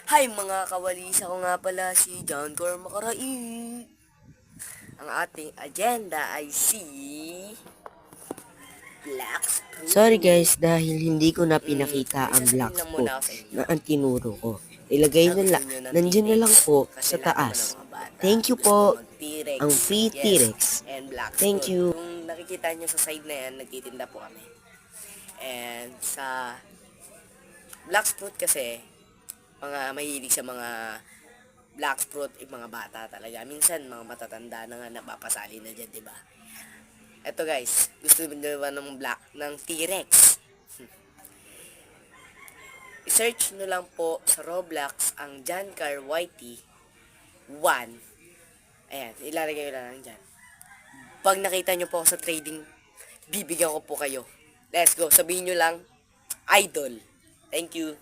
Hi mga kawalis, ako nga pala si John Cor Makarai. Ang ating agenda ay si Black Screw. Sorry guys, dahil hindi ko na pinakita May ang sasabihin black lang po muna ako sa inyo. na ang tinuro ko. Ilagay Gusto na nyo ng nandiyan na T-Rex? lang po Kasi sa lahat naman taas. ng mga bata Thank you gusto po, mag-T-Rex. ang free Yes, T-Rex. and Black Thank Screw. you. Kung nakikita nyo sa side na yan, nagtitinda po kami. And sa Black Fruit kasi, mga mahilig sa mga black fruit, mga bata talaga. Minsan, mga matatanda na nga napapasali na dyan, diba? Eto guys, gusto nyo ba ng T-Rex? I-search nyo lang po sa Roblox ang Jancar YT 1. Ayan, ilalagay ko lang dyan. Pag nakita nyo po ako sa trading, bibigyan ko po kayo. Let's go, sabihin nyo lang, idol. Thank you.